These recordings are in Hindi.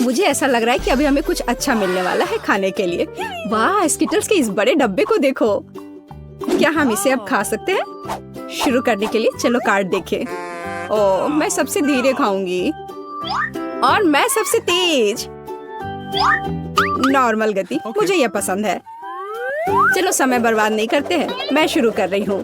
मुझे ऐसा लग रहा है कि अभी हमें कुछ अच्छा मिलने वाला है खाने के लिए। वाह, स्किटल्स के इस बड़े डब्बे को देखो। क्या हम इसे अब खा सकते हैं? शुरू करने के लिए चलो कार्ड देखें। ओह, मैं सबसे धीरे खाऊंगी और मैं सबसे तेज। नॉर्मल गति, मुझे यह पसंद है। चलो समय बर्बाद नहीं करते हैं, मैं शुरू कर रही हूँ।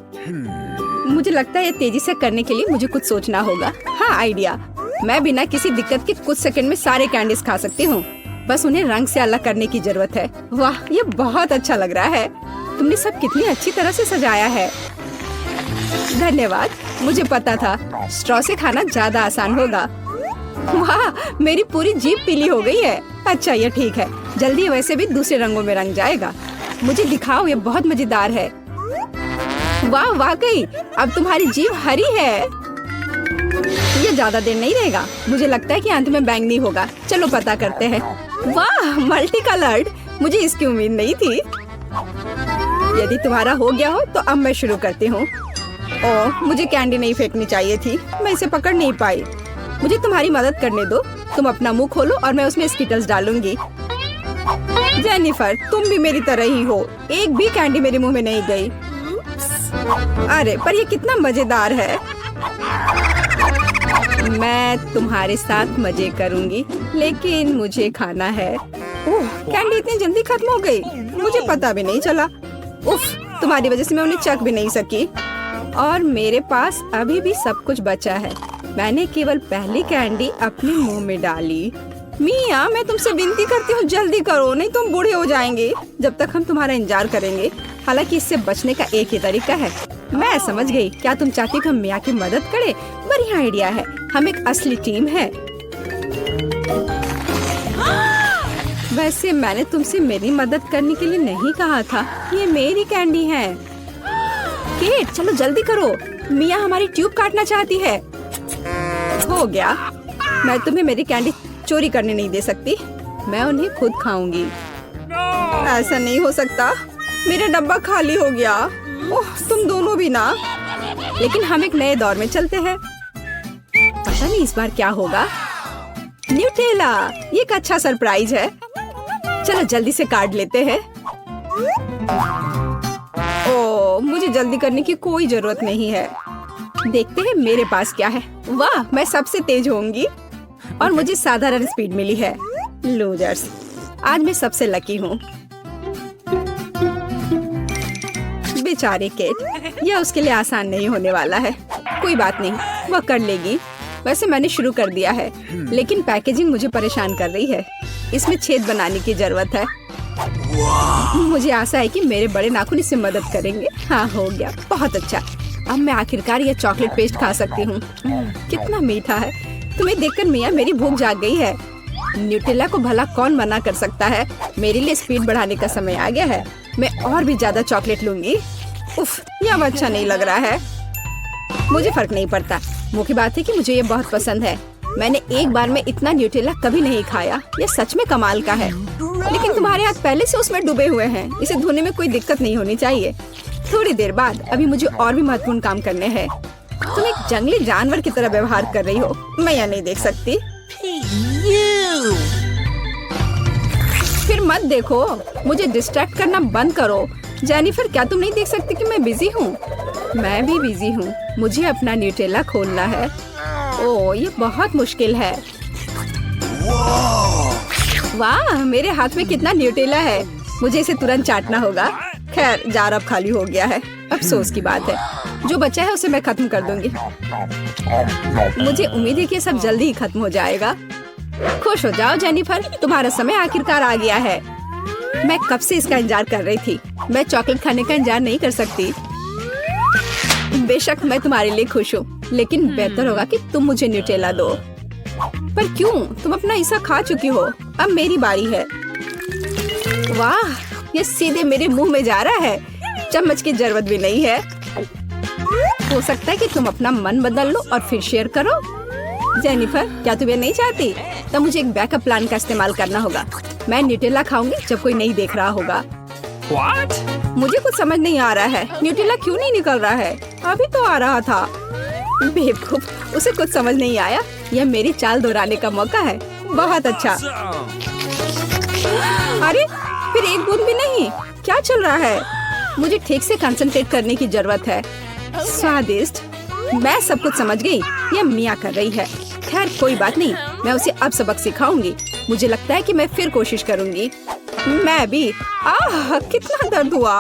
मुझे लगता है ये तेजी से करने के लिए मुझे कुछ सोचना होगा। हाँ, आइडिया। मैं बिना किसी दिक्कत के कुछ सेकंड में सारे कैंडीज खा सकती हूँ। बस उन्हें रंग से अलग करने की जरूरत है। वाह, ये बहुत अच्छा लग रहा है। तुमने सब कितनी अच्छी तरह से सजाया है। धन्यवाद, मुझे पता था स्ट्रॉ से खाना ज्यादा आसान होगा। वाह, मेरी पूरी जीभ पीली हो गई है। अच्छा, ये ठीक है, जल्दी वैसे भी दूसरे रंगों में रंग जाएगा। मुझे दिखाओ, ये बहुत मजेदार है। वाह, वाकई अब तुम्हारी जीभ हरी है। ये ज्यादा देर नहीं रहेगा। मुझे लगता है कि अंत में बैंगनी होगा। चलो पता करते हैं। वाह, मल्टी कलर्ड, मुझे इसकी उम्मीद नहीं थी। यदि तुम्हारा हो गया हो तो अब मैं शुरू करती हूँ। ओह, मुझे कैंडी नहीं फेंकनी चाहिए थी, मैं इसे पकड़ नहीं पाई। मुझे तुम्हारी मदद करने दो। तुम अपना मुंह खोलो और मैं उसमें स्किटल्स डालूंगी। जेनिफर, तुम भी मेरी तरह ही हो। एक भी कैंडी मेरे मुंह में नहीं गई। अरे, पर ये कितना मजेदार है। मैं तुम्हारे साथ मजे करूंगी, लेकिन मुझे खाना है। ओह, कैंडी इतनी जल्दी खत्म हो गई, मुझे पता भी नहीं चला। उफ, तुम्हारी वजह से मैं उन्हें चख भी नहीं सकी। और मेरे पास अभी भी सब कुछ बचा है। मैंने केवल पहली कैंडी अपने मुंह में डाली। मिया, मैं तुमसे विनती करती हूँ, जल्दी करो, नहीं तुम बूढ़े हो जाएंगे जब तक हम तुम्हारा इंतजार करेंगे। हालांकि इससे बचने का एक ही तरीका है। मैं समझ गई। क्या तुम चाहती हो कि हम मिया की मदद करें? बढ़िया आइडिया है। हम एक असली टीम है। वैसे मैंने तुमसे मेरी मदद करने के लिए नहीं कहा था। ये मेरी कैंडी है। केट, चलो जल्दी करो, मिया हमारी ट्यूब काटना चाहती है। हो गया। मैं तुम्हें मेरी कैंडी चोरी करने नहीं दे सकती। मैं उन्हें खुद खाऊंगी। ऐसा नहीं हो सकता, मेरा डब्बा खाली हो गया। ओह, तुम दोनों भी ना। लेकिन हम एक नए दौर में चलते हैं। पता नहीं इस बार क्या होगा। न्यूटेला, ये एक अच्छा सरप्राइज है। चलो जल्दी से काट लेते हैं। ओह, मुझे जल्दी करने की कोई जरूरत नहीं है। देखते हैं मेरे पास क्या है। वाह, मैं सबसे तेज होंगी और मुझे साधारण स्पीड मिली है। लूजर्स, आज मैं सबसे लकी हूँ। बेचारी केट, यह उसके लिए आसान नहीं होने वाला है। कोई बात नहीं, वह कर लेगी। वैसे मैंने शुरू कर दिया है, लेकिन पैकेजिंग मुझे परेशान कर रही है। इसमें छेद बनाने की जरूरत है। मुझे आशा है कि मेरे बड़े नाखून इससे मदद करेंगे। हाँ, हो गया, बहुत अच्छा। अब मैं आखिरकार यह चॉकलेट पेस्ट खा सकती हूँ। कितना मीठा है। तुम्हें देखकर मिया मेरी भूख जाग गई है। न्यूटेला को भला कौन मना कर सकता है। मेरे लिए स्पीड बढ़ाने का समय आ गया है। मैं और भी ज्यादा चॉकलेट लूंगी। उफ, यह अब अच्छा नहीं लग रहा है। मुझे फर्क नहीं पड़ता। मुख्य बात है कि मुझे ये बहुत पसंद है। मैंने एक बार में इतना न्यूटेला कभी नहीं खाया। ये सच में कमाल का है। लेकिन तुम्हारे हाथ पहले से उसमें डूबे हुए हैं। इसे धोने में कोई दिक्कत नहीं होनी चाहिए। थोड़ी देर बाद अभी मुझे और भी महत्वपूर्ण काम करने हैं। तुम एक जंगली जानवर की तरह व्यवहार कर रही हो। मैं यह नहीं देख सकती। फिर मत देखो, मुझे डिस्ट्रैक्ट करना बंद करो। जेनिफर, क्या तुम नहीं देख सकती कि मैं बिजी हूँ? मैं भी बिजी हूँ। मुझे अपना न्यूटेला खोलना है। ओह, ये बहुत मुश्किल है। वाह, मेरे हाथ में कितना न्यूटेला है। मुझे इसे तुरंत चाटना होगा। खैर, जार अब खाली हो गया है। अफसोस की बात है। जो बचा है उसे मैं खत्म कर दूंगी। मुझे उम्मीद है कि सब जल्दी ही खत्म हो जाएगा। खुश हो जाओ जेनिफर, तुम्हारा समय आखिरकार आ गया है। मैं कब से इसका इंतजार कर रही थी। मैं चॉकलेट खाने का इंतजार नहीं कर सकती। बेशक मैं तुम्हारे लिए खुश हूँ, लेकिन बेहतर होगा कि तुम मुझे न्यूटेला दो। पर क्यों? तुम अपना हिस्सा खा चुकी हो। अब मेरी बारी है। वाह, ये सीधे मेरे मुंह में जा रहा है। चम्मच की जरूरत भी नहीं है। हो सकता है कि तुम अपना मन बदल लो और फिर शेयर करो। जेनिफर, क्या तुम ये नहीं चाहती? तो मुझे एक बैकअप प्लान का इस्तेमाल करना होगा। मैं न्यूटेला खाऊंगी जब कोई नहीं देख रहा होगा। What? मुझे कुछ समझ नहीं आ रहा है। न्यूटेला क्यों नहीं निकल रहा है? अभी तो आ रहा था। बेवकूफ, उसे कुछ समझ नहीं आया। यह मेरी चाल दोहराने का मौका है। बहुत अच्छा। अरे फिर एक बूंद भी नहीं, क्या चल रहा है? मुझे ठीक से कंसंट्रेट करने की जरूरत है। स्वादिष्ट, मैं सब कुछ समझ गई। ये मिया कर रही है। खैर कोई बात नहीं, मैं उसे अब सबक सिखाऊंगी। मुझे लगता है कि मैं फिर कोशिश करूंगी। मैं भी। आह, कितना दर्द हुआ।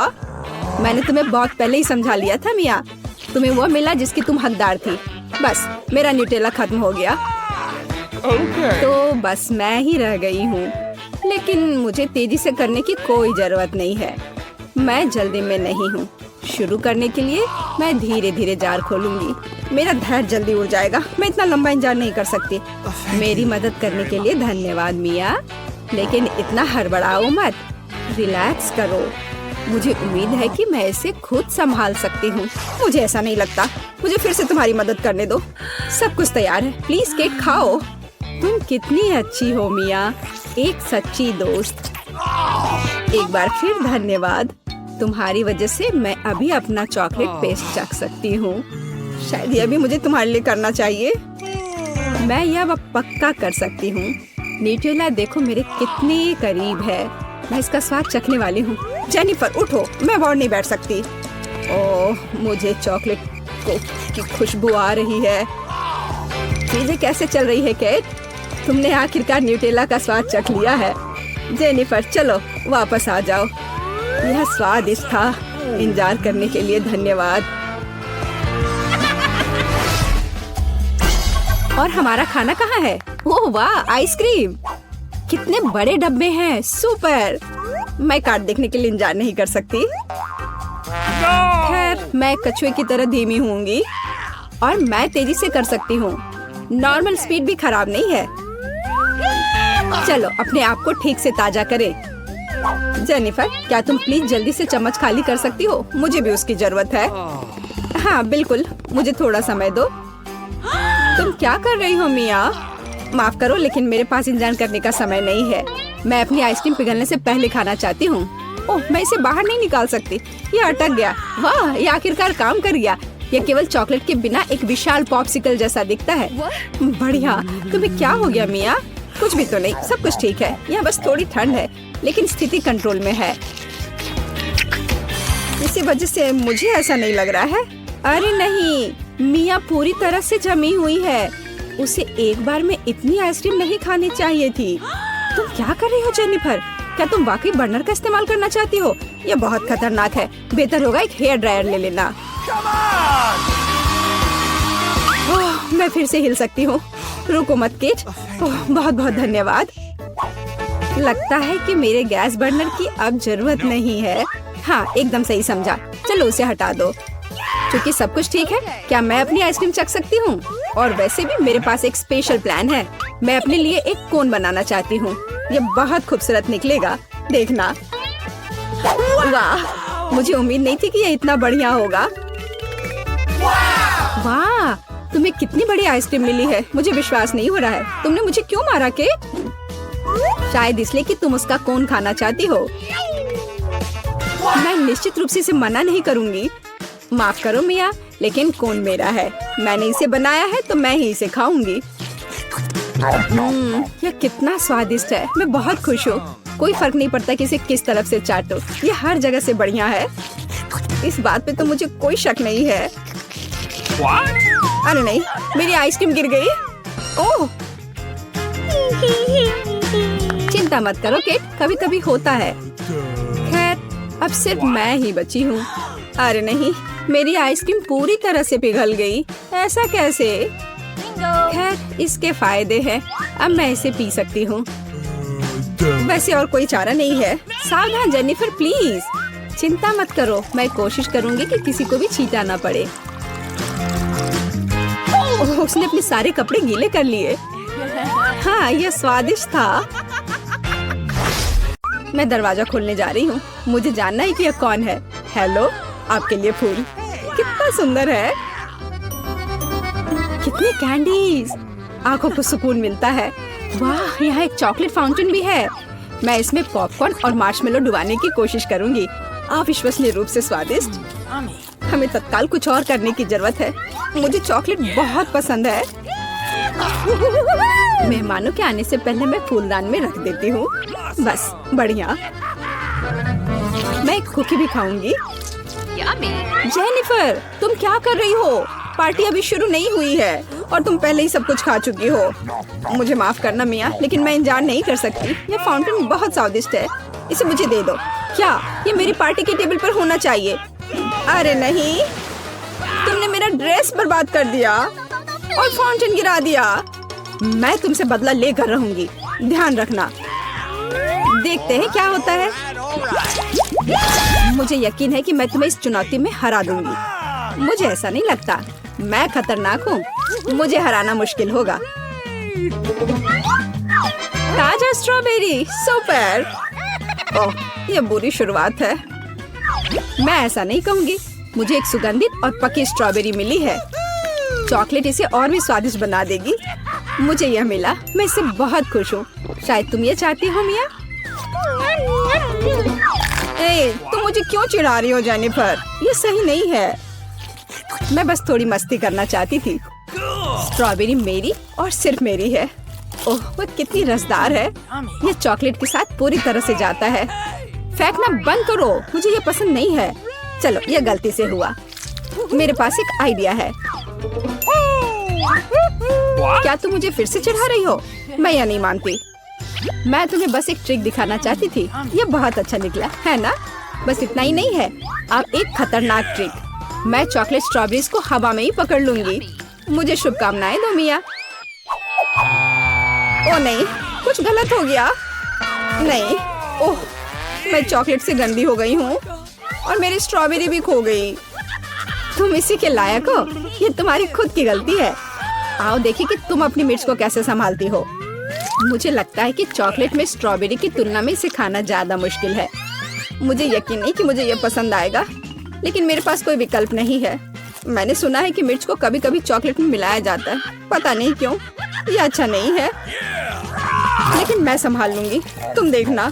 मैंने तुम्हें बहुत पहले ही समझा लिया था मिया। तुम्हें वो मिला जिसकी तुम हकदार थी। बस मेरा न्यूटेला खत्म हो गया। तो बस मैं ही रह गई हूँ। लेकिन मुझे तेजी से करने की कोई जरूरत नहीं है। मैं जल्दी में नहीं हूँ। शुरू करने के लिए मैं धीरे धीरे जार खोलूंगी। मेरा धैर्य जल्दी उड़ जाएगा। मैं इतना लंबा इंतजार नहीं कर सकती। मेरी मदद करने के लिए धन्यवाद मिया, लेकिन इतना हड़बड़ाओ मत। रिलैक्स करो। मुझे उम्मीद है कि मैं इसे खुद संभाल सकती हूँ। मुझे ऐसा नहीं लगता। मुझे फिर से तुम्हारी मदद करने दो। सब कुछ तैयार है। प्लीज केक खाओ। तुम कितनी अच्छी हो मिया, एक सच्ची दोस्त। एक बार फिर धन्यवाद। तुम्हारी वजह से मैं अभी अपना चॉकलेट पेस्ट चख सकती हूँ। शायद यह भी मुझे तुम्हारे लिए करना चाहिए। मैं यह पक्का कर सकती हूँ। न्यूटेला देखो मेरे कितने करीब है। मैं इसका स्वाद चखने वाली हूँ। जेनिफर उठो, मैं और नहीं बैठ सकती। ओह, मुझे चॉकलेट की खुशबू आ रही है। चीजें कैसे चल रही है केट? तुमने आखिरकार न्यूटेला का स्वाद चख लिया है। जेनिफर चलो वापस आ जाओ। यह स्वादिष्ट था। इंतजार करने के लिए धन्यवाद। और हमारा खाना कहाँ है? ओह वाह, आइसक्रीम। कितने बड़े डब्बे हैं। सुपर। मैं कार्ड देखने के लिए इंतजार नहीं कर सकती। खैर मैं कछुए की तरह धीमी होंगी और मैं तेजी से कर सकती हूँ। नॉर्मल स्पीड भी खराब नहीं है। चलो अपने आप को ठीक से ताजा करें। जेनिफर, क्या तुम प्लीज जल्दी से चम्मच खाली कर सकती हो? मुझे भी उसकी जरूरत है। हाँ बिल्कुल, मुझे थोड़ा समय दो। तुम क्या कर रही हो मिया? माफ करो, लेकिन मेरे पास इंतजार करने का समय नहीं है। मैं अपनी आइसक्रीम पिघलने से पहले खाना चाहती हूँ। ओह, मैं इसे बाहर नहीं निकाल सकती। ये अटक गया। वाह, ये आखिरकार काम कर गया। यह केवल चॉकलेट के बिना एक विशाल पॉप्सिकल जैसा दिखता है। बढ़िया। तुम्हें क्या हो गया मिया? कुछ भी तो नहीं, सब कुछ ठीक है। यहाँ बस थोड़ी ठंड है, लेकिन स्थिति कंट्रोल में है। इसी वजह से मुझे ऐसा नहीं लग रहा है। अरे नहीं, मिया पूरी तरह से जमी हुई है। उसे एक बार में इतनी आइसक्रीम नहीं खानी चाहिए थी। तुम क्या कर रही हो जेनिफर? क्या तुम वाकई बर्नर का इस्तेमाल करना चाहती हो? यह बहुत खतरनाक है। बेहतर होगा एक हेयर ड्रायर ले लेना। ओह, मैं फिर से हिल सकती हूँ। रुको मत केट। ओह, बहुत बहुत धन्यवाद। लगता है कि मेरे गैस बर्नर की अब जरूरत नहीं है। हाँ, एकदम सही समझा। चलो उसे हटा दो। क्योंकि सब कुछ ठीक है, क्या मैं अपनी आइसक्रीम चख सकती हूँ? और वैसे भी मेरे पास एक स्पेशल प्लान है। मैं अपने लिए एक कोन बनाना चाहती हूँ। ये बहुत खूबसूरत निकलेगा, देखना। वाह, मुझे उम्मीद नहीं थी कि ये इतना बढ़िया होगा। वाह, तुम्हें कितनी बड़ी आइसक्रीम मिली है। मुझे विश्वास नहीं हो रहा है। तुमने मुझे क्यों मारा के? शायद इसलिए कि तुम उसका कोन खाना चाहती हो। मैं निश्चित रूप से इसे मना नहीं करूंगी। माफ करो मिया, लेकिन कोन मेरा है। मैंने इसे बनाया है तो मैं ही इसे खाऊंगी। यह कितना स्वादिष्ट है। मैं बहुत खुश हूँ। कोई फर्क नहीं पड़ता कि इसे किस तरफ से चाटो। ये हर जगह से बढ़िया है। इस बात पे तो मुझे कोई शक नहीं है। अरे नहीं, मेरी आइसक्रीम गिर गई। ओह, चिंता मत करो केट, कभी कभी होता है। खैर अब सिर्फ मैं ही बची हूँ। अरे नहीं, मेरी आइसक्रीम पूरी तरह से पिघल गई। ऐसा कैसे? खैर इसके फायदे हैं। अब मैं इसे पी सकती हूँ। वैसे और कोई चारा नहीं है। सावधान जेनिफर, प्लीज। चिंता मत करो, मैं कोशिश करूंगी कि किसी को भी छींटा ना पड़े। ओह, उसने अपने सारे कपड़े गीले कर लिए। हाँ, यह स्वादिष्ट था। मैं दरवाजा खोलने जा रही हूँ। मुझे जानना है कि यह कौन है। हेलो, आपके लिए फूल। कितना सुंदर है। कितने कैंडीज, आंखों को सुकून मिलता है। वाह, यहाँ एक चॉकलेट फाउंटेन भी है। मैं इसमें पॉपकॉर्न और मार्शमेलो डुबाने की कोशिश करूंगी। अविश्वसनीय रूप से स्वादिष्ट। हमें तत्काल कुछ और करने की जरूरत है। मुझे चॉकलेट बहुत पसंद है। मेहमानों के आने से पहले मैं फूलदान में रख देती हूँ। बस बढ़िया। मैं एक कुकी भी खाऊंगी। जेनिफर, तुम क्या कर रही हो? पार्टी अभी शुरू नहीं हुई है और तुम पहले ही सब कुछ खा चुकी हो। मुझे माफ करना मिया, लेकिन मैं इंतजार नहीं कर सकती। ये फाउंटेन बहुत स्वादिष्ट है, इसे मुझे दे दो। क्या ये मेरी पार्टी के टेबल पर होना चाहिए? अरे नहीं, तुमने मेरा ड्रेस बर्बाद कर दिया और फाउंटेन गिरा दिया। मैं तुमसे बदला लेकर रहूंगी, ध्यान रखना। देखते हैं क्या होता है। मुझे यकीन है कि मैं तुम्हें इस चुनौती में हरा दूंगी। मुझे ऐसा नहीं लगता, मैं खतरनाक हूँ, मुझे हराना मुश्किल होगा। ताजा स्ट्रॉबेरी, सुपर। ओह, ये बुरी शुरुआत है। मैं ऐसा नहीं कहूँगी। मुझे एक सुगंधित और पकी स्ट्रॉबेरी मिली है। चॉकलेट इसे और भी स्वादिष्ट बना देगी। मुझे यह मिला, मैं इससे बहुत खुश हूँ। शायद तुम ये चाहती हो मिया। तुम मुझे क्यों चिढ़ा रही हो जेनिफर? ये सही नहीं है। मैं बस थोड़ी मस्ती करना चाहती थी। स्ट्रॉबेरी मेरी और सिर्फ मेरी है। ओह, वो कितनी रसदार है। ये चॉकलेट के साथ पूरी तरह से जाता है। फेंकना बंद करो, मुझे ये पसंद नहीं है। चलो, ये गलती से हुआ। मेरे पास एक आइडिया है। क्या तुम मुझे फिर से चिढ़ा रही हो? मैं यह नहीं मानती। मैं तुम्हें बस एक ट्रिक दिखाना चाहती थी। ये बहुत अच्छा निकला है ना? बस इतना ही नहीं है, अब एक खतरनाक ट्रिक। मैं चॉकलेट स्ट्रॉबेरीज को हवा में ही पकड़ लूंगी। मुझे शुभकामनाएं दो मिया। ओ नहीं, कुछ गलत हो गया। नहीं, ओह, मैं चॉकलेट से गंदी हो गई हूँ और मेरी स्ट्रॉबेरी भी खो गई। तुम इसी के लायक हो, ये तुम्हारी खुद की गलती है। आओ देखिए कि तुम अपनी मिर्च को कैसे संभालती हो। मुझे लगता है कि चॉकलेट में स्ट्रॉबेरी की तुलना में इसे खाना ज्यादा मुश्किल है। मुझे यकीन नहीं कि मुझे ये पसंद आएगा, लेकिन मेरे पास कोई विकल्प नहीं है। मैंने सुना है कि मिर्च को कभी कभी चॉकलेट में मिलाया जाता है, पता नहीं क्यों। ये अच्छा नहीं है, लेकिन मैं संभाल लूंगी, तुम देखना।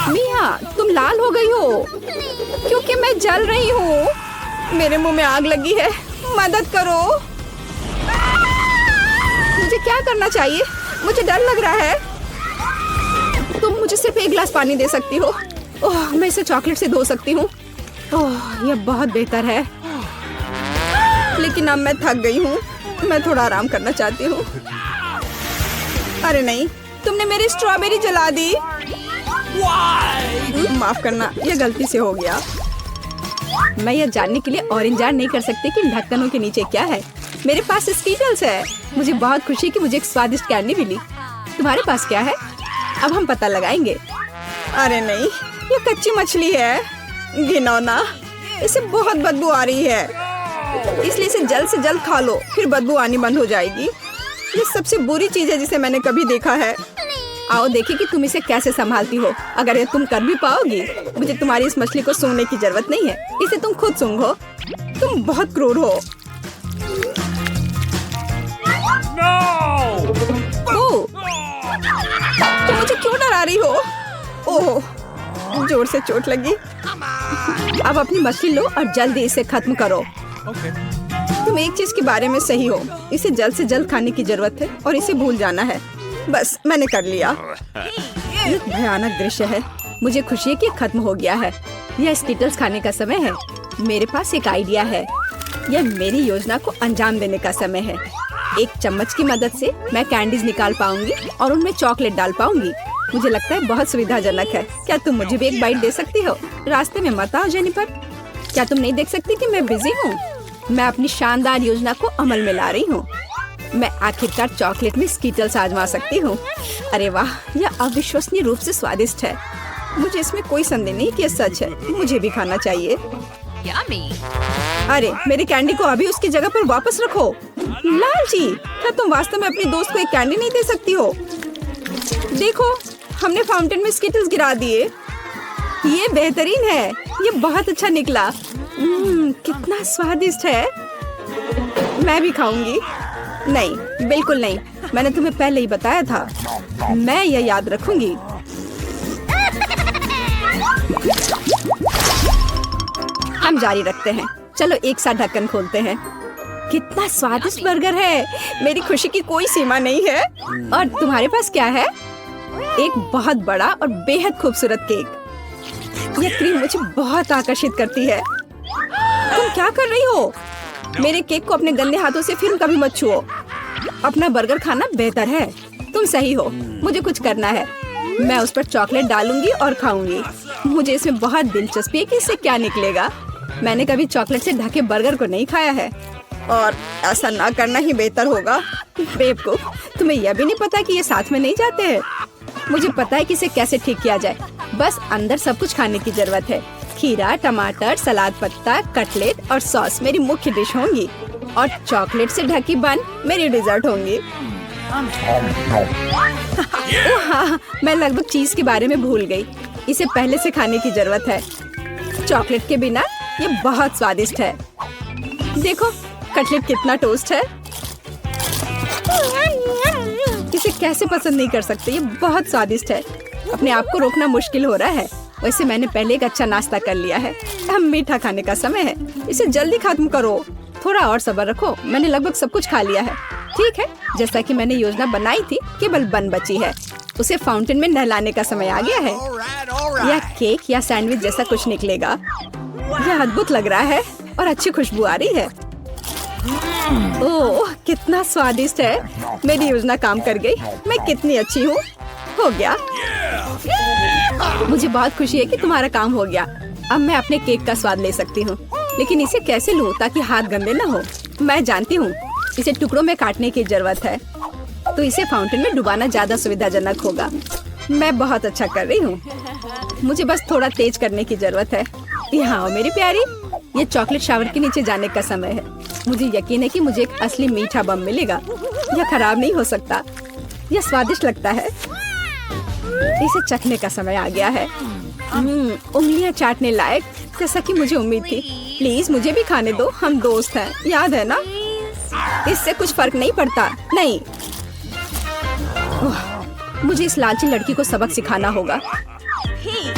मिया, तुम लाल हो गई हो क्योंकि मैं जल रही हूँ। मेरे मुंह में आग लगी है, मदद करो। मुझे क्या करना चाहिए? मुझे डर लग रहा है। तुम मुझे सिर्फ एक गिलास पानी दे सकती हो। ओह, मैं इसे चॉकलेट से धो सकती हूँ। ओह, यह बहुत बेहतर है, लेकिन अब मैं थक गई हूँ। मैं थोड़ा आराम करना चाहती हूँ। अरे नहीं, तुमने मेरी स्ट्रॉबेरी जला दी। माफ करना, यह गलती से हो गया। मैं यह जानने के लिए और इंतजार नहीं कर सकती कि इन ढक्कनों के नीचे क्या है। मेरे पास स्कीटल्स है। मुझे बहुत खुशी कि मुझे एक स्वादिष्ट कैंडी मिली। तुम्हारे पास क्या है? अब हम पता लगाएंगे। अरे नहीं, ये कच्ची मछली है, घिनौना। इसे बहुत बदबू आ रही है, इसलिए इसे जल्द से जल्द खा लो, फिर बदबू आनी बंद हो जाएगी। ये सबसे बुरी चीज है जिसे मैंने कभी देखा है। आओ देखिए कि तुम इसे कैसे संभालती हो। अगर ये तुम कर भी पाओगी, मुझे तुम्हारी इस मछली को सूंघने की जरूरत नहीं है, इसे तुम खुद सूंघो। तुम बहुत क्रूर हो। ओह, तुम मुझे क्यों डरा रही हो? ओह, जोर से चोट लगी। अब अपनी मछली लो और जल्दी इसे खत्म करो। तुम एक चीज के बारे में सही हो, इसे जल्द से जल्द खाने की जरूरत है और इसे भूल जाना है। बस मैंने कर लिया। ये भयानक दृश्य है। मुझे खुशी है कि खत्म हो गया है। यह स्कीटल्स खाने का समय है। मेरे पास एक आइडिया है। यह मेरी योजना को अंजाम देने का समय है। एक चम्मच की मदद से मैं कैंडीज निकाल पाऊंगी और उनमें चॉकलेट डाल पाऊंगी। मुझे लगता है बहुत सुविधाजनक है। क्या तुम मुझे भी एक बाइट दे सकती हो? रास्ते में मत आओ जेनिफर। क्या तुम नहीं देख सकती कि मैं बिजी हूँ? मैं अपनी शानदार योजना को अमल में ला रही हूँ। मैं आखिरकार चॉकलेट में स्कीटल्स आजमा सकती हूँ। अरे वाह, यह अविश्वसनीय रूप से स्वादिष्ट है। मुझे इसमें कोई संदेह नहीं कि यह सच है। मुझे भी खाना चाहिए। अरे, मेरी कैंडी को अभी उसकी जगह पर वापस रखो। लालची, क्या तुम वास्तव में अपनी दोस्त को एक कैंडी नहीं दे सकती हो? देखो, हमने फाउंटेन में स्कीटल्स गिरा दिए। ये बेहतरीन है। ये बहुत अच्छा निकला। कितना स्वादिष्ट है। मैं भी खाऊंगी। नहीं, बिल्कुल नहीं। मैंने तुम्हें पहले ही बताया था। मैं यह याद रखूंगी। हम जारी रखते हैं। चलो एक साथ ढक्कन खोलते हैं। कितना स्वादिष्ट बर्गर है। मेरी खुशी की कोई सीमा नहीं है। और तुम्हारे पास क्या है? एक बहुत बड़ा और बेहद खूबसूरत केक। यह क्रीम मुझे बहुत आकर्षित करती है। तुम क्या कर रही हो? मेरे केक को अपने गंदे हाथों से फिर कभी मत छुओ। अपना बर्गर खाना बेहतर है। तुम सही हो, मुझे कुछ करना है। मैं उस पर चॉकलेट डालूंगी और खाऊंगी। मुझे इसमें बहुत दिलचस्पी है कि इससे क्या निकलेगा। मैंने कभी चॉकलेट से ढके बर्गर को नहीं खाया है और ऐसा ना करना ही बेहतर होगा। बेवकूफ, तुम्हें यह भी नहीं पता कि ये साथ में नहीं जाते हैं। मुझे पता है कि इसे कैसे ठीक किया जाए। बस अंदर सब कुछ खाने की जरूरत है। खीरा, टमाटर, सलाद पत्ता, कटलेट और सॉस मेरी मुख्य डिश होंगी और चॉकलेट से ढकी बन मेरी डिजर्ट होंगी। हाँ, मैं लगभग चीज के बारे में भूल गई। इसे पहले से खाने की जरूरत है। चॉकलेट के बिना ये बहुत स्वादिष्ट है। देखो कटलेट कितना टोस्ट है। इसे कैसे पसंद नहीं कर सकते, ये बहुत स्वादिष्ट है। अपने आप को रोकना मुश्किल हो रहा है। वैसे मैंने पहले एक अच्छा नाश्ता कर लिया है। अब मीठा खाने का समय है। इसे जल्दी खत्म करो। थोड़ा और सब्र रखो, मैंने लगभग सब कुछ खा लिया है। ठीक है, जैसा कि मैंने योजना बनाई थी, केवल बन बची है। उसे फाउंटेन में नहलाने का समय आ गया है। यह केक या सैंडविच जैसा कुछ निकलेगा। यह अद्भुत लग रहा है और अच्छी खुशबू आ रही है। ओह, कितना स्वादिष्ट है। मेरी योजना काम कर गई। मैं कितनी अच्छी हूँ। हो गया। मुझे बहुत खुशी है कि तुम्हारा काम हो गया। अब मैं अपने केक का स्वाद ले सकती हूँ, लेकिन इसे कैसे लूँ ताकि हाथ गंदे न हो। मैं जानती हूँ, इसे टुकड़ों में काटने की जरूरत है, तो इसे फाउंटेन में डुबाना ज्यादा सुविधाजनक होगा। मैं बहुत अच्छा कर रही हूँ। मुझे बस थोड़ा तेज करने की जरूरत है। यहाँ आओ मेरी प्यारी। ये चॉकलेट शावर के नीचे जाने का समय है। मुझे यकीन है कि मुझे एक असली मीठा बम मिलेगा। यह खराब नहीं हो सकता। यह स्वादिष्ट लगता है। इसे चखने का समय आ गया है। उंगलियां चाटने लायक, जैसा कि मुझे उम्मीद थी। प्लीज मुझे भी खाने दो, हम दोस्त हैं, याद है ना? इससे कुछ फर्क नहीं पड़ता। नहीं, मुझे इस लालची लड़की को सबक सिखाना होगा।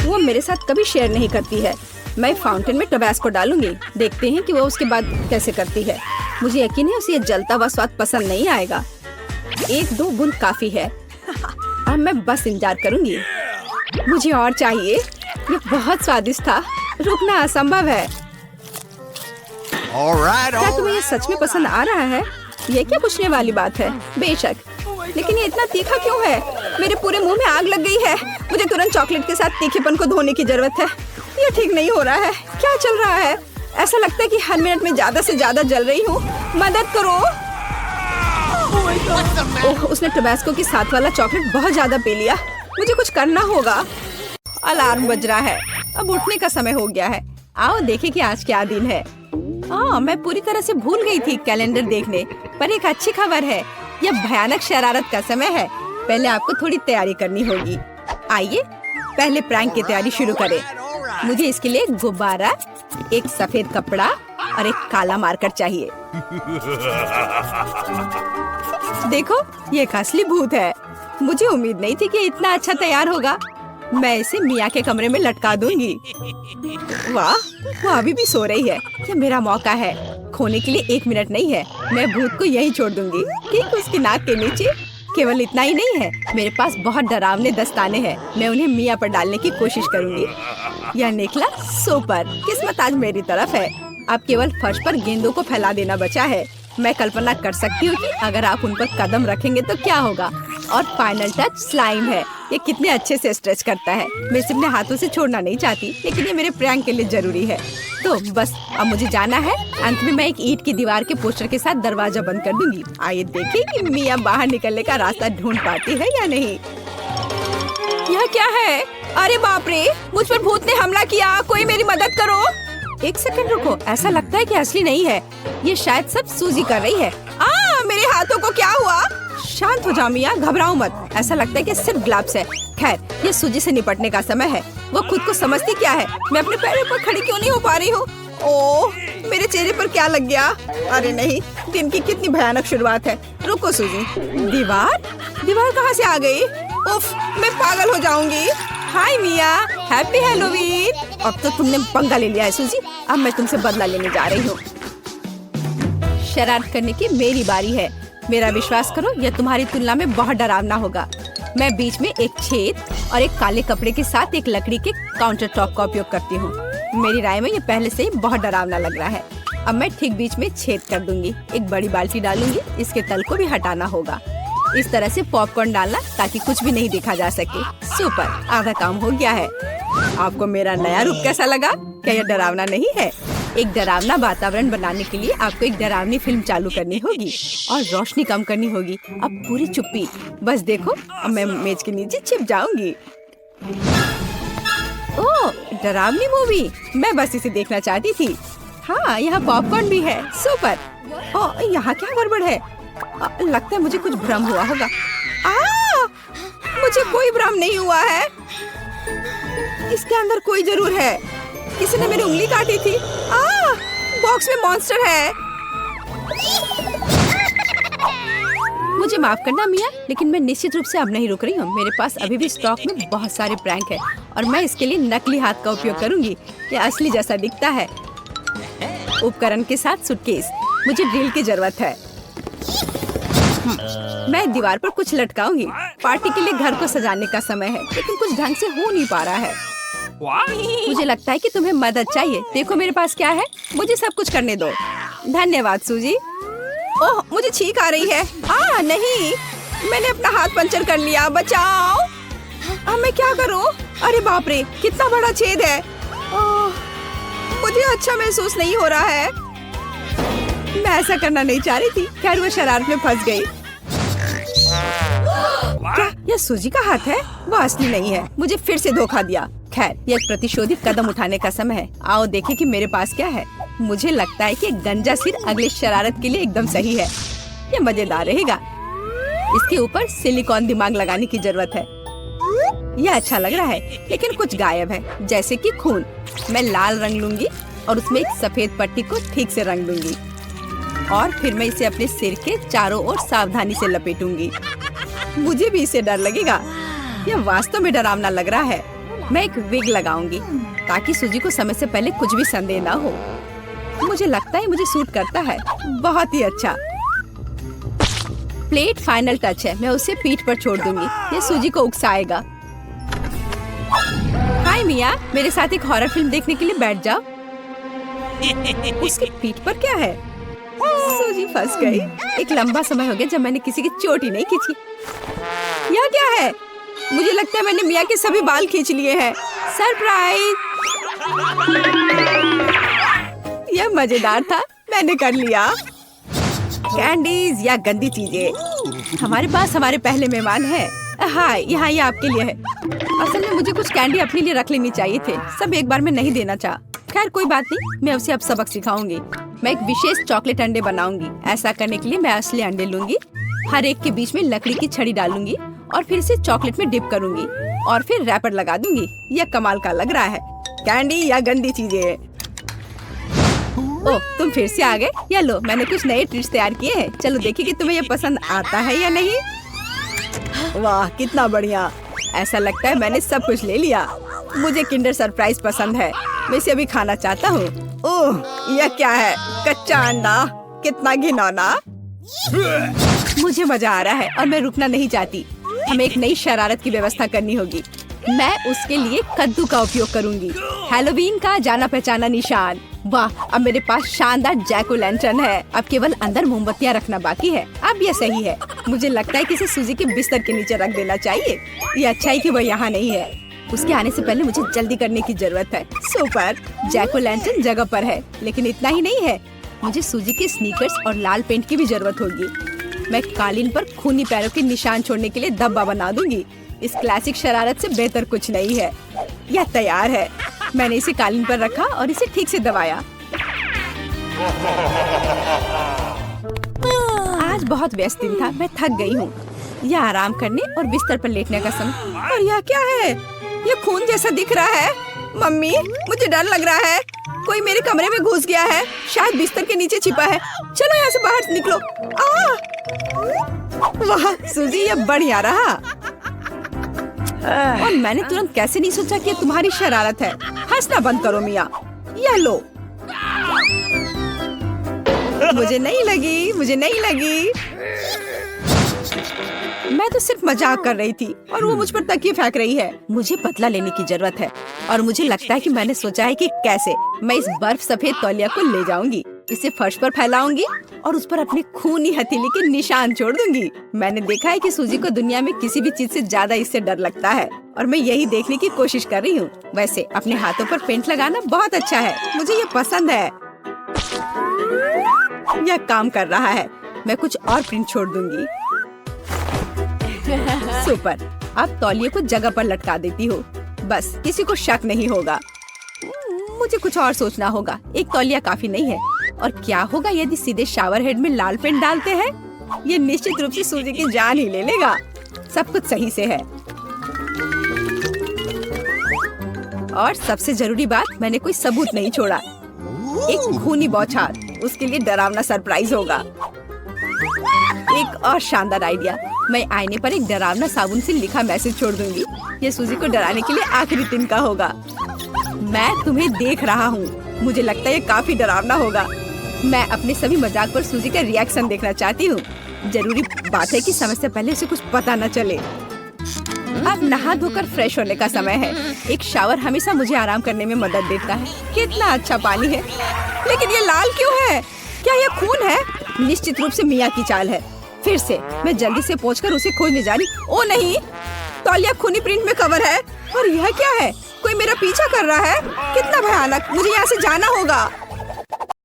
वो मेरे साथ कभी शेयर नहीं करती है। मैं फाउंटेन में टबैस्को डालूंगी। देखते हैं कि वो उसके बाद कैसे करती है। मुझे यकीन है उसे जलता हुआ स्वाद पसंद नहीं आएगा। 1-2 बूंद काफी है। अब मैं बस इंतजार करूंगी। मुझे और चाहिए। ये बहुत स्वादिष्ट था। रुकना असंभव है। क्या तुम्हें ये सच में पसंद आ रहा है? ये क्या पूछने वाली बात है? बेशक, लेकिन ये इतना तीखा क्यों है? मेरे पूरे मुंह में आग लग गई है। मुझे तुरंत चॉकलेट के साथ तीखेपन को धोने की जरूरत है। ये ठीक नहीं हो रहा है। क्या चल रहा है? ऐसा लगता है कि हर मिनट में ज्यादा से ज्यादा जल रही हूँ। मदद करो। ओह, उसने टबैस्को के साथ वाला चॉकलेट बहुत ज्यादा पी लिया। मुझे कुछ करना होगा। अलार्म बज रहा है। अब उठने का समय हो गया है। आओ देखें कि आज क्या दिन है। मैं पूरी तरह से भूल गई थी कैलेंडर देखने, पर एक अच्छी खबर है। यह भयानक शरारत का समय है। पहले आपको थोड़ी तैयारी करनी होगी। आइए पहले प्रैंक की तैयारी शुरू करें। मुझे इसके लिए एक गुब्बारा, एक सफेद कपड़ा और एक काला मार्कर चाहिए। देखो, ये एक असली भूत है। मुझे उम्मीद नहीं थी कि इतना अच्छा तैयार होगा। मैं इसे मिया के कमरे में लटका दूंगी। वाह, वो अभी भी सो रही है। ये मेरा मौका है। खोने के लिए 1 मिनट नहीं है। मैं भूत को यहीं छोड़ दूंगी, ठीक उसकी नाक के नीचे। केवल इतना ही नहीं है, मेरे पास बहुत डरावने दस्ताने हैं। मैं उन्हें मिया पर डालने की कोशिश करूंगी। यह निकला सुपर। किस्मत आज मेरी तरफ है। अब केवल फर्श पर गेंदों को फैला देना बचा है। मैं कल्पना कर सकती हूँ कि अगर आप उन पर कदम रखेंगे तो क्या होगा। और फाइनल टच स्लाइम है। ये कितने अच्छे से स्ट्रेच करता है। मैं इसे अपने हाथों से छोड़ना नहीं चाहती, लेकिन ये मेरे प्रैंक के लिए जरूरी है। तो बस अब मुझे जाना है। अंत में मैं एक ईंट की दीवार के पोस्टर के साथ दरवाजा बंद कर दूंगी। आइए देखें कि मिया बाहर निकलने का रास्ता ढूंढ पाती है या नहीं। यह क्या है? अरे बाप रे, मुझ पर भूत ने हमला किया। कोई मेरी मदद करो। 1 सेकंड रुको, ऐसा लगता है कि असली नहीं है। ये शायद सब सूजी कर रही है। मेरे हाथों को क्या हुआ? शांत हो जाओ मिया, घबराओ मत। ऐसा लगता है कि सिर्फ ग्लव्स है। खैर, ये सूजी से निपटने का समय है। वो खुद को समझती क्या है? मैं अपने पैरों पर खड़ी क्यों नहीं हो पा रही हूँ? ओह, मेरे चेहरे पर क्या लग गया? अरे नहीं, दिन की कितनी भयानक शुरुआत है। रुको सूजी। दीवार कहाँ से आ गई? उफ, मैं पागल हो जाऊंगी। हाय मिया, हैप्पी हैलोवीन। अब तो तुमने पंगा ले लिया है सूजी। अब मैं तुमसे बदला लेने जा रही हूँ। शरारत करने की मेरी बारी है। मेरा विश्वास करो, यह तुम्हारी तुलना में बहुत डरावना होगा। मैं बीच में एक छेद और एक काले कपड़े के साथ एक लकड़ी के काउंटर टॉप का उपयोग करती हूँ। मेरी राय में ये पहले से ही बहुत डरावना लग रहा है। अब मैं ठीक बीच में छेद कर दूंगी। एक बड़ी बाल्टी डालूंगी, इसके तल को भी हटाना होगा। इस तरह से पॉपकॉर्न डालना ताकि कुछ भी नहीं देखा जा सके। सुपर, आधा काम हो गया है। आपको मेरा नया रूप कैसा लगा? क्या यह डरावना नहीं है? एक डरावना वातावरण बनाने के लिए आपको एक डरावनी फिल्म चालू करनी होगी और रोशनी कम करनी होगी। अब पूरी चुप्पी। बस देखो, अब मैं मेज के नीचे छिप जाऊंगी। ओह, डरावनी मूवी। मैं बस इसे देखना चाहती थी। हाँ, यहाँ पॉपकॉर्न भी है। सुपर। ओह, यहाँ क्या गड़बड़ है? लगता है मुझे कुछ भ्रम हुआ होगा। मुझे कोई भ्रम नहीं हुआ है। इसके अंदर कोई जरूर है। किसी ने मेरी उंगली काटी थी। बॉक्स में मॉन्स्टर है। मुझे माफ करना मिया, लेकिन मैं निश्चित रूप से अब नहीं रुक रही हूँ। मेरे पास अभी भी स्टॉक में बहुत सारे प्रैंक है और मैं इसके लिए नकली हाथ का उपयोग करूंगी। यह असली जैसा दिखता है। उपकरण के साथ सूटकेस। मुझे ड्रिल की जरूरत है। मैं दीवार पर कुछ लटकाऊंगी। पार्टी के लिए घर को सजाने का समय है, लेकिन कुछ ढंग से हो नहीं पा रहा है। मुझे लगता है कि तुम्हें मदद चाहिए। देखो मेरे पास क्या है। मुझे सब कुछ करने दो। धन्यवाद सूजी। ओह, मुझे छींक आ रही है। नहीं, मैंने अपना हाथ पंचर कर लिया। बचाओ। अब मैं क्या करूं? अरे बाप रे, कितना बड़ा छेद है। मुझे अच्छा महसूस नहीं हो रहा है। मैं ऐसा करना नहीं चाह रही थी। खैर, वो शरारत में फंस गई। क्या यह सूजी का हाथ है? वो असली नहीं है। मुझे फिर से धोखा दिया। खैर, यह प्रतिशोधी कदम उठाने का समय है। आओ देखें कि मेरे पास क्या है। मुझे लगता है कि गंजा सिर अगले शरारत के लिए एकदम सही है। यह मजेदार रहेगा। इसके ऊपर सिलिकॉन दिमाग लगाने की जरूरत है। यह अच्छा लग रहा है, लेकिन कुछ गायब है, जैसे कि खून। मैं लाल रंग लूंगी और उसमें एक सफेद पट्टी को ठीक से रंग दूंगी और फिर मैं इसे अपने सिर के चारों ओर सावधानी से लपेटूंगी। मुझे भी इससे डर लगेगा। यह वास्तव में डरावना लग रहा है। मैं एक विग लगाऊंगी ताकि सूजी को समय से पहले कुछ भी संदेह ना हो। मुझे लगता है मुझे सूट करता है। बहुत ही अच्छा। प्लेट फाइनल टच है। मैं उसे पीठ पर छोड़ दूंगी। यह सूजी को उकसाएगा। हाय मिया, मेरे साथ एक हॉरर फिल्म देखने के लिए बैठ जाओ। उसकी पीठ पर क्या है? सूजी फंस गई। एक लंबा समय हो गया जब मैंने किसी की चोट ही नहीं खींची। यह क्या है? मुझे लगता है मैंने मिया के सभी बाल खींच लिए हैं। सरप्राइज! यह मजेदार था। मैंने कर लिया। कैंडीज या गंदी चीजें। हमारे पास हमारे पहले मेहमान हैं। हाय, यहाँ ये आपके लिए है। असल में मुझे कुछ कैंडी अपने लिए रख लेनी चाहिए थे। सब एक बार में नहीं देना चाहा। खैर कोई बात नहीं, मैं उसे अब सबक सिखाऊंगी। मैं एक विशेष चॉकलेट अंडे बनाऊंगी। ऐसा करने के लिए मैं असली अंडे लूंगी, हर एक के बीच में लकड़ी की छड़ी डालूंगी और फिर इसे चॉकलेट में डिप करूंगी और फिर रैपर लगा दूंगी। यह कमाल का लग रहा है। कैंडी या गंदी चीजें। ओह, तुम फिर से आ गए। या लो, मैंने कुछ नए ट्रिक्स तैयार किए हैं। चलो देखिए कि तुम्हें यह पसंद आता है या नहीं। वाह, कितना बढ़िया। ऐसा लगता है मैंने सब कुछ ले लिया। मुझे किंडर सरप्राइज पसंद है। मैं इसे अभी खाना चाहता हूँ। ओह, यह क्या है? कच्चा अंडा। कितना घिनौना। मुझे मजा आ रहा है और मैं रुकना नहीं चाहती। हमें एक नई शरारत की व्यवस्था करनी होगी। मैं उसके लिए कद्दू का उपयोग करूंगी। हैलोवीन का जाना पहचाना निशान। वाह, अब मेरे पास शानदार जैक ओ लैंटर्न है। अब केवल अंदर मोमबत्तियां रखना बाकी है। अब यह सही है। मुझे लगता है कि इसे सूजी के बिस्तर के नीचे रख देना चाहिए। ये अच्छा है कि वह यहाँ नहीं है। उसके आने से पहले मुझे जल्दी करने की जरूरत है। सुपर, जैक ओ लैंटर्न जगह पर है, लेकिन इतना ही नहीं है। मुझे सूजी के स्नीकर्स और लाल पेंट की भी जरूरत होगी। मैं कालीन पर खूनी पैरों के निशान छोड़ने के लिए धब्बा बना दूंगी। इस क्लासिक शरारत से बेहतर कुछ नहीं है। यह तैयार है। मैंने इसे कालीन पर रखा और इसे ठीक से दबाया। आज बहुत व्यस्त दिन था। मैं थक गई हूँ। यह आराम करने और बिस्तर पर लेटने का समय। और यह क्या है? यह खून जैसा दिख रहा है। मम्मी, मुझे डर लग रहा है। कोई मेरे कमरे में घुस गया है। शायद बिस्तर के नीचे छिपा है। चलो यहाँ से बाहर निकलो। वाह सूजी, यह बढ़िया रहा। और मैंने तुरंत कैसे नहीं सोचा कि तुम्हारी शरारत है। हंसना बंद करो मिया। यह लो। मुझे नहीं लगी, मुझे नहीं लगी। मैं तो सिर्फ मजाक कर रही थी और वो मुझ पर तकिए फेंक रही है। मुझे बदला लेने की जरूरत है और मुझे लगता है कि मैंने सोचा है कि कैसे मैं इस बर्फ सफेद तौलिया को ले जाऊंगी, इसे फर्श पर फैलाऊंगी और उस पर अपने खूनी हथेली के निशान छोड़ दूंगी। मैंने देखा है कि सूजी को दुनिया में किसी भी चीज से ज्यादा इससे डर लगता है और मैं यही देखने की कोशिश कर रही हूँ। वैसे अपने हाथों पर पेंट लगाना बहुत अच्छा है, मुझे ये पसंद है। यह काम कर रहा है। मैं कुछ और प्रिंट छोड़ दूंगी। सुपर। अब तौलिए को जगह पर लटका देती हूँ, बस किसी को शक नहीं होगा। मुझे कुछ और सोचना होगा, एक तौलिया काफी नहीं है। और क्या होगा यदि सीधे शावर हेड में लाल पेंट डालते हैं? ये निश्चित रूप से सूजी की जान ही ले लेगा। सब कुछ सही से है। और सबसे जरूरी बात, मैंने कोई सबूत नहीं छोड़ा। एक खूनी बौछार, उसके लिए डरावना सरप्राइज होगा। एक और शानदार आइडिया, मैं आईने पर एक डरावना साबुन से लिखा मैसेज छोड़ दूंगी। ये सूजी को डराने के लिए आखिरी दिन का होगा। मैं तुम्हें देख रहा हूँ। मुझे लगता है ये काफी डरावना होगा। मैं अपने सभी मजाक पर सूजी का रिएक्शन देखना चाहती हूँ। जरूरी बात है कि समय से पहले उसे कुछ पता न चले। अब नहा धोकर फ्रेश होने का समय है। एक शावर हमेशा मुझे आराम करने में मदद देता है। कितना अच्छा पानी है, लेकिन ये लाल क्यों है? क्या यह खून है? निश्चित रूप से मियाँ की चाल है। फिर से मैं जल्दी से पहुंचकर उसे खोजने जा रही। ओ नहीं, तौलिया खूनी प्रिंट में कवर है। और यह क्या है? कोई मेरा पीछा कर रहा है। कितना भयानक, मुझे यहाँ से जाना होगा।